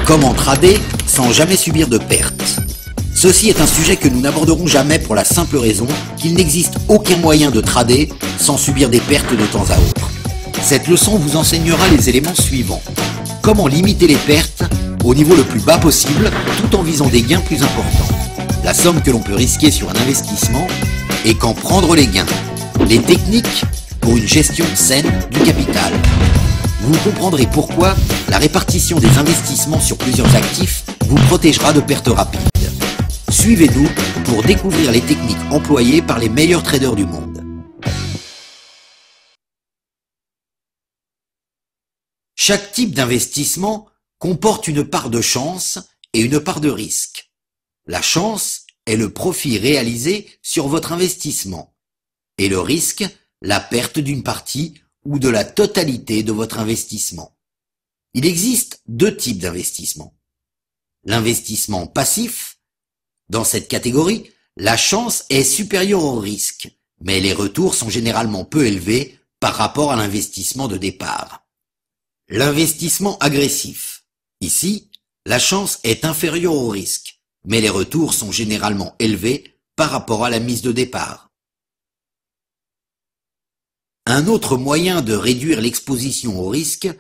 Comment trader sans jamais subir de pertes? Ceci est un sujet que nous n'aborderons jamais pour la simple raison qu'il n'existe aucun moyen de trader sans subir des pertes de temps à autre. Cette leçon vous enseignera les éléments suivants. Comment limiter les pertes au niveau le plus bas possible tout en visant des gains plus importants. La somme que l'on peut risquer sur un investissement et quand prendre les gains. Les techniques pour une gestion saine du capital. Vous comprendrez pourquoi la répartition des investissements sur plusieurs actifs vous protégera de pertes rapides. Suivez-nous pour découvrir les techniques employées par les meilleurs traders du monde. Chaque type d'investissement comporte une part de chance et une part de risque. La chance est le profit réalisé sur votre investissement et le risque, la perte d'une partie ou de la totalité de votre investissement. Il existe deux types d'investissement. L'investissement passif. Dans cette catégorie, la chance est supérieure au risque, mais les retours sont généralement peu élevés par rapport à l'investissement de départ. L'investissement agressif. Ici, la chance est inférieure au risque, mais les retours sont généralement élevés par rapport à la mise de départ. Un autre moyen de réduire l'exposition au risque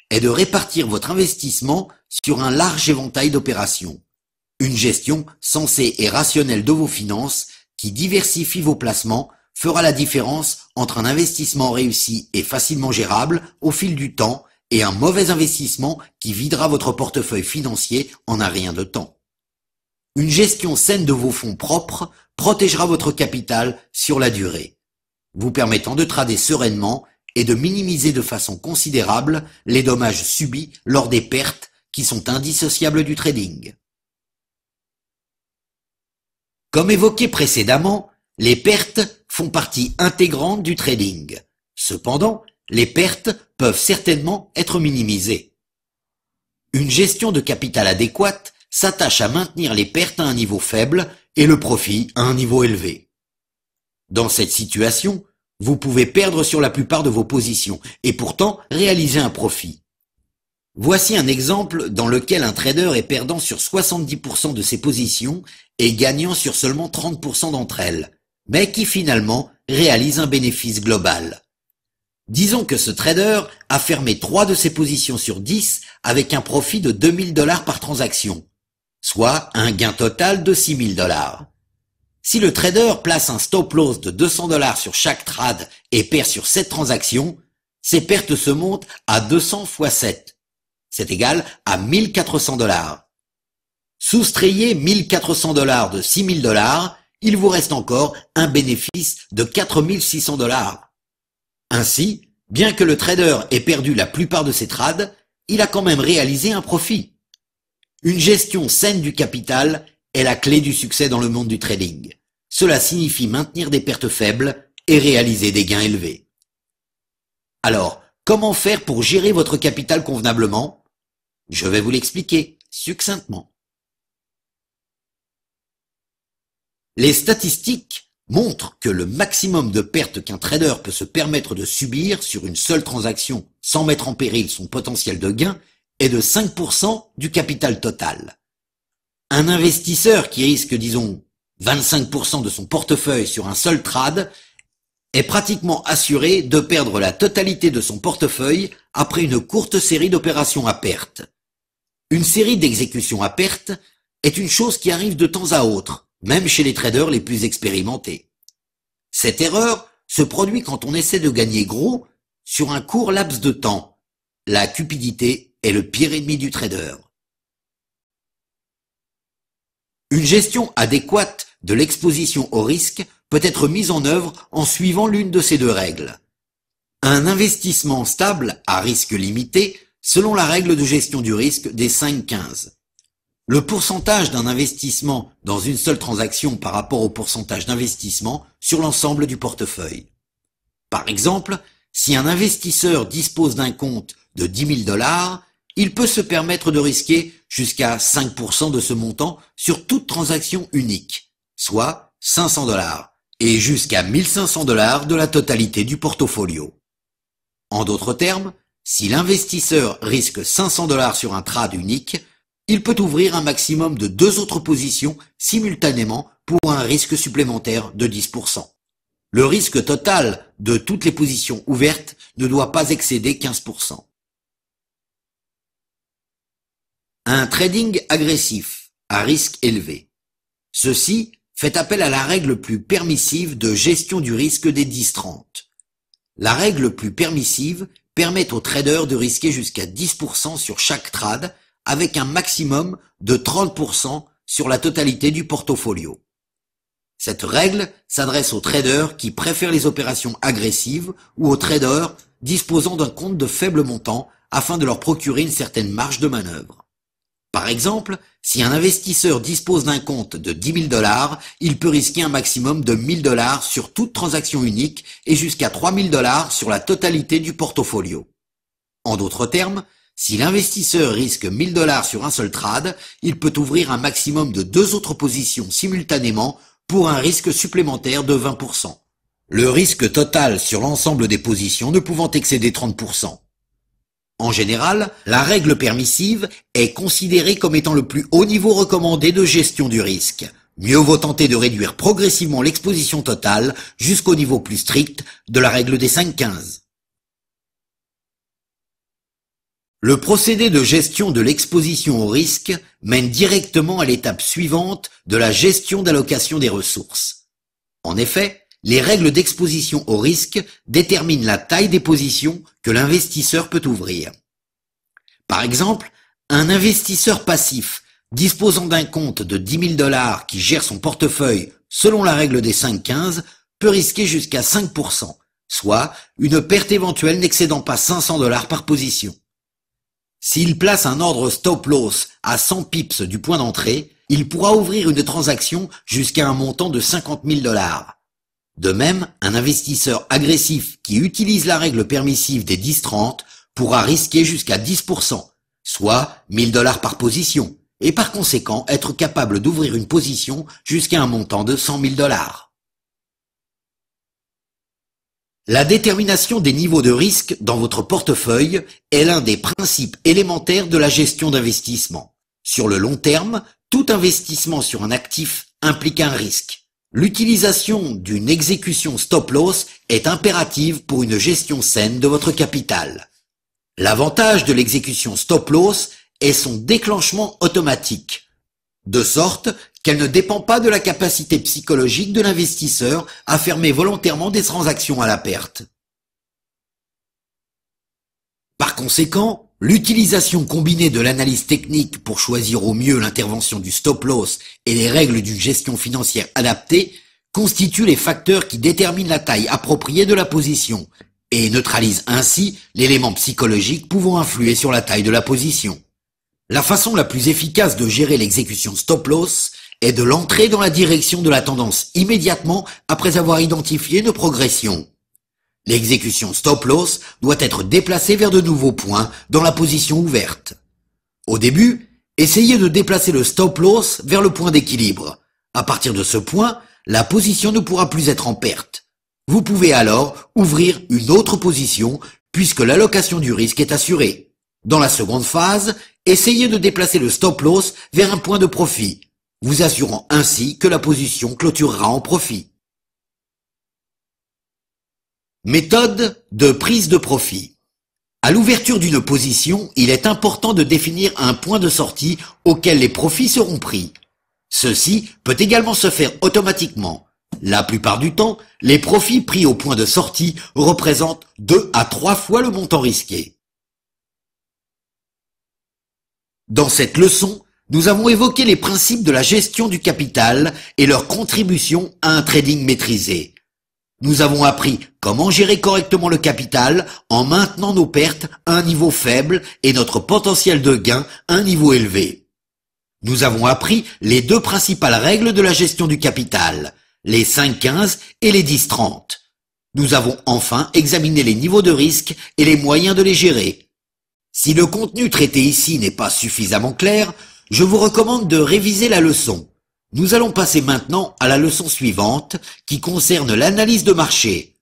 est de répartir votre investissement sur un large éventail d'opérations. Une gestion sensée et rationnelle de vos finances qui diversifie vos placements fera la différence entre un investissement réussi et facilement gérable au fil du temps et un mauvais investissement qui videra votre portefeuille financier en un rien de temps. Une gestion saine de vos fonds propres protégera votre capital sur la durée, vous permettant de trader sereinement et de minimiser de façon considérable les dommages subis lors des pertes qui sont indissociables du trading. Comme évoqué précédemment, les pertes font partie intégrante du trading. Cependant, les pertes peuvent certainement être minimisées. Une gestion de capital adéquate s'attache à maintenir les pertes à un niveau faible et le profit à un niveau élevé. Dans cette situation, vous pouvez perdre sur la plupart de vos positions et pourtant réaliser un profit. Voici un exemple dans lequel un trader est perdant sur 70% de ses positions et gagnant sur seulement 30% d'entre elles, mais qui finalement réalise un bénéfice global. Disons que ce trader a fermé 3 de ses positions sur 10 avec un profit de 2000 $ par transaction, soit un gain total de 6000 $. Si le trader place un stop loss de 200 $ sur chaque trade et perd sur 7 transactions, ses pertes se montent à 200 x 7. C'est égal à 1400 $. Soustrayez 1400 $ de 6000 $, il vous reste encore un bénéfice de 4600 $. Ainsi, bien que le trader ait perdu la plupart de ses trades, il a quand même réalisé un profit. Une gestion saine du capital est la clé du succès dans le monde du trading. Cela signifie maintenir des pertes faibles et réaliser des gains élevés. Alors, comment faire pour gérer votre capital convenablement? Je vais vous l'expliquer succinctement. Les statistiques montrent que le maximum de pertes qu'un trader peut se permettre de subir sur une seule transaction sans mettre en péril son potentiel de gain est de 5% du capital total. Un investisseur qui risque, disons, 25% de son portefeuille sur un seul trade est pratiquement assuré de perdre la totalité de son portefeuille après une courte série d'opérations à perte. Une série d'exécutions à perte est une chose qui arrive de temps à autre, même chez les traders les plus expérimentés. Cette erreur se produit quand on essaie de gagner gros sur un court laps de temps. La cupidité est le pire ennemi du trader. Une gestion adéquate de l'exposition au risque peut être mise en œuvre en suivant l'une de ces deux règles. Un investissement stable à risque limité selon la règle de gestion du risque des 5-15. Le pourcentage d'un investissement dans une seule transaction par rapport au pourcentage d'investissement sur l'ensemble du portefeuille. Par exemple, si un investisseur dispose d'un compte de 10 000 $, il peut se permettre de risquer jusqu'à 5% de ce montant sur toute transaction unique, soit 500 $, et jusqu'à 1500 $ de la totalité du portfolio. En d'autres termes, si l'investisseur risque 500 $ sur un trade unique, il peut ouvrir un maximum de 2 autres positions simultanément pour un risque supplémentaire de 10%. Le risque total de toutes les positions ouvertes ne doit pas excéder 15%. Un trading agressif à risque élevé. Ceci fait appel à la règle plus permissive de gestion du risque des 10-30. La règle plus permissive permet aux traders de risquer jusqu'à 10% sur chaque trade avec un maximum de 30% sur la totalité du portfolio. Cette règle s'adresse aux traders qui préfèrent les opérations agressives ou aux traders disposant d'un compte de faible montant afin de leur procurer une certaine marge de manœuvre. Par exemple, si un investisseur dispose d'un compte de 10 000 $, il peut risquer un maximum de 1 000 $ sur toute transaction unique et jusqu'à 3 000 $ sur la totalité du portfolio. En d'autres termes, si l'investisseur risque 1 000 $ sur un seul trade, il peut ouvrir un maximum de 2 autres positions simultanément pour un risque supplémentaire de 20%. Le risque total sur l'ensemble des positions ne pouvant excéder 30%. En général, la règle permissive est considérée comme étant le plus haut niveau recommandé de gestion du risque. Mieux vaut tenter de réduire progressivement l'exposition totale jusqu'au niveau plus strict de la règle des 5-15. Le procédé de gestion de l'exposition au risque mène directement à l'étape suivante de la gestion d'allocation des ressources. En effet, les règles d'exposition au risque déterminent la taille des positions que l'investisseur peut ouvrir. Par exemple, un investisseur passif disposant d'un compte de 10 000 $ qui gère son portefeuille selon la règle des 5-15 peut risquer jusqu'à 5%, soit une perte éventuelle n'excédant pas 500 $ par position. S'il place un ordre stop-loss à 100 pips du point d'entrée, il pourra ouvrir une transaction jusqu'à un montant de 50 000 $. De même, un investisseur agressif qui utilise la règle permissive des 10-30 pourra risquer jusqu'à 10%, soit 1 000 $ par position, et par conséquent être capable d'ouvrir une position jusqu'à un montant de 100 000 $. La détermination des niveaux de risque dans votre portefeuille est l'un des principes élémentaires de la gestion d'investissement. Sur le long terme, tout investissement sur un actif implique un risque. L'utilisation d'une exécution stop-loss est impérative pour une gestion saine de votre capital. L'avantage de l'exécution stop-loss est son déclenchement automatique, de sorte qu'elle ne dépend pas de la capacité psychologique de l'investisseur à fermer volontairement des transactions à la perte. Par conséquent, l'utilisation combinée de l'analyse technique pour choisir au mieux l'intervention du stop-loss et les règles d'une gestion financière adaptée constituent les facteurs qui déterminent la taille appropriée de la position et neutralisent ainsi l'élément psychologique pouvant influer sur la taille de la position. La façon la plus efficace de gérer l'exécution stop-loss est de l'entrer dans la direction de la tendance immédiatement après avoir identifié une progression. L'exécution stop-loss doit être déplacée vers de nouveaux points dans la position ouverte. Au début, essayez de déplacer le stop-loss vers le point d'équilibre. À partir de ce point, la position ne pourra plus être en perte. Vous pouvez alors ouvrir une autre position puisque l'allocation du risque est assurée. Dans la seconde phase, essayez de déplacer le stop-loss vers un point de profit, vous assurant ainsi que la position clôturera en profit. Méthode de prise de profit. À l'ouverture d'une position, il est important de définir un point de sortie auquel les profits seront pris. Ceci peut également se faire automatiquement. La plupart du temps, les profits pris au point de sortie représentent 2 à 3 fois le montant risqué. Dans cette leçon, nous avons évoqué les principes de la gestion du capital et leur contribution à un trading maîtrisé. Nous avons appris comment gérer correctement le capital en maintenant nos pertes à un niveau faible et notre potentiel de gain à un niveau élevé. Nous avons appris les 2 principales règles de la gestion du capital, les 5-15 et les 10-30. Nous avons enfin examiné les niveaux de risque et les moyens de les gérer. Si le contenu traité ici n'est pas suffisamment clair, je vous recommande de réviser la leçon. Nous allons passer maintenant à la leçon suivante qui concerne l'analyse de marché.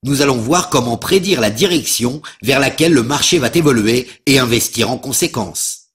Nous allons voir comment prédire la direction vers laquelle le marché va évoluer et investir en conséquence.